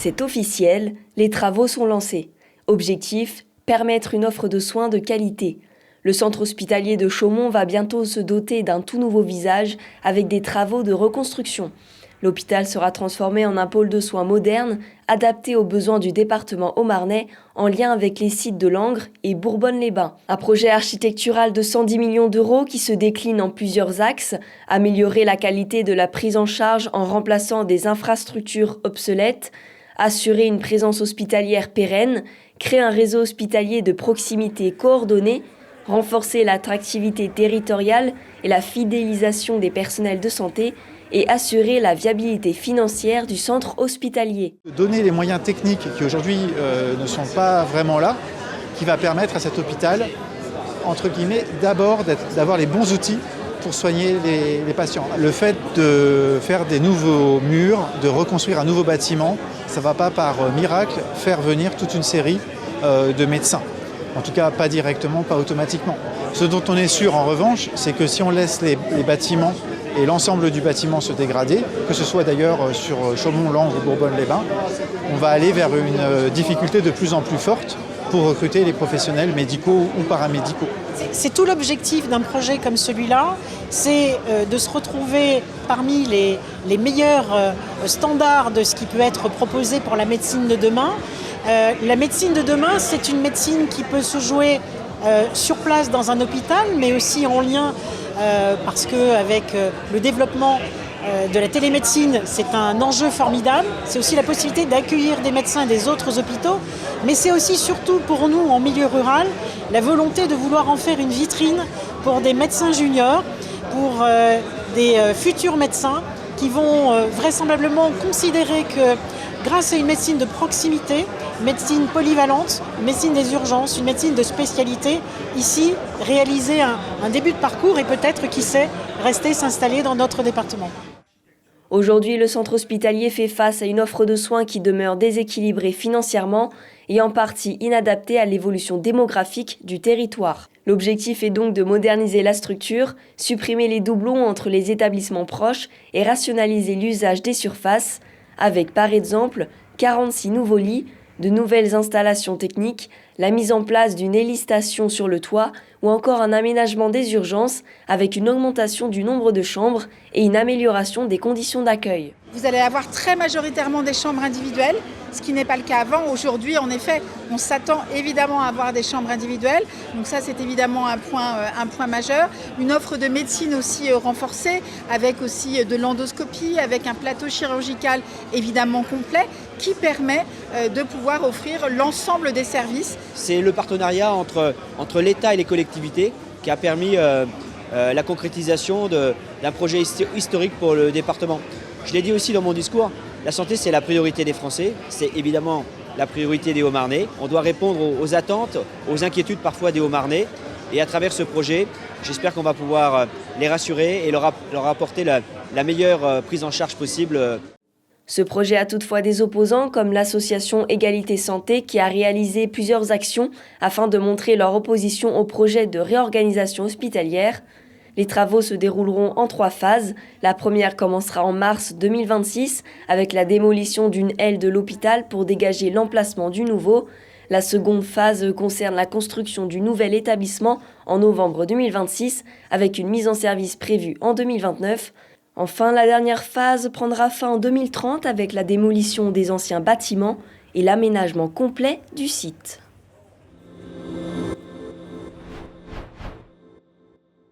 C'est officiel, les travaux sont lancés. Objectif, permettre une offre de soins de qualité. Le centre hospitalier de Chaumont va bientôt se doter d'un tout nouveau visage avec des travaux de reconstruction. L'hôpital sera transformé en un pôle de soins moderne, adapté aux besoins du département haut-marnais, en lien avec les sites de Langres et Bourbonne-les-Bains. Un projet architectural de 110 millions d'euros qui se décline en plusieurs axes, améliorer la qualité de la prise en charge en remplaçant des infrastructures obsolètes, assurer une présence hospitalière pérenne, créer un réseau hospitalier de proximité coordonné, renforcer l'attractivité territoriale et la fidélisation des personnels de santé et assurer la viabilité financière du centre hospitalier. Donner les moyens techniques qui aujourd'hui ne sont pas vraiment là, qui va permettre à cet hôpital, entre guillemets, d'abord d'avoir les bons outils pour soigner les patients. Le fait de faire des nouveaux murs, de reconstruire un nouveau bâtiment, ça ne va pas par miracle faire venir toute une série de médecins. En tout cas, pas directement, pas automatiquement. Ce dont on est sûr, en revanche, c'est que si on laisse les bâtiments et l'ensemble du bâtiment se dégrader, que ce soit d'ailleurs sur Chaumont, Langres ou Bourbonne-les-Bains, on va aller vers une difficulté de plus en plus forte pour recruter les professionnels médicaux ou paramédicaux. C'est tout l'objectif d'un projet comme celui-là, c'est de se retrouver parmi les meilleurs standards de ce qui peut être proposé pour la médecine de demain. La médecine de demain, c'est une médecine qui peut se jouer sur place dans un hôpital, mais aussi en lien parce qu'avec le développement de la télémédecine, c'est un enjeu formidable. C'est aussi la possibilité d'accueillir des médecins des autres hôpitaux, mais c'est aussi surtout pour nous en milieu rural, la volonté de vouloir en faire une vitrine pour des médecins juniors, pour des futurs médecins qui vont vraisemblablement considérer que grâce à une médecine de proximité, médecine polyvalente, médecine des urgences, une médecine de spécialité, ici, réaliser un début de parcours et peut-être, qui sait, rester s'installer dans notre département. Aujourd'hui, le centre hospitalier fait face à une offre de soins qui demeure déséquilibrée financièrement et en partie inadaptée à l'évolution démographique du territoire. L'objectif est donc de moderniser la structure, supprimer les doublons entre les établissements proches et rationaliser l'usage des surfaces, avec par exemple 46 nouveaux lits, de nouvelles installations techniques, la mise en place d'une hélistation sur le toit ou encore un aménagement des urgences avec une augmentation du nombre de chambres et une amélioration des conditions d'accueil. Vous allez avoir très majoritairement des chambres individuelles, ce qui n'est pas le cas avant. Aujourd'hui, en effet, on s'attend évidemment à avoir des chambres individuelles. Donc ça, c'est évidemment un point majeur. Une offre de médecine aussi renforcée, avec aussi de l'endoscopie, avec un plateau chirurgical évidemment complet, qui permet de pouvoir offrir l'ensemble des services. C'est le partenariat entre l'État et les collectivités qui a permis la concrétisation d'un projet historique pour le département. Je l'ai dit aussi dans mon discours, la santé c'est la priorité des Français, c'est évidemment la priorité des Hauts-Marnais. On doit répondre aux attentes, aux inquiétudes parfois des Hauts-Marnais. Et à travers ce projet, j'espère qu'on va pouvoir les rassurer et leur apporter la meilleure prise en charge possible. Ce projet a toutefois des opposants comme l'association Égalité Santé qui a réalisé plusieurs actions afin de montrer leur opposition au projet de réorganisation hospitalière. Les travaux se dérouleront en 3 phases. La première commencera en mars 2026 avec la démolition d'une aile de l'hôpital pour dégager l'emplacement du nouveau. La seconde phase concerne la construction du nouvel établissement en novembre 2026 avec une mise en service prévue en 2029. Enfin, la dernière phase prendra fin en 2030 avec la démolition des anciens bâtiments et l'aménagement complet du site.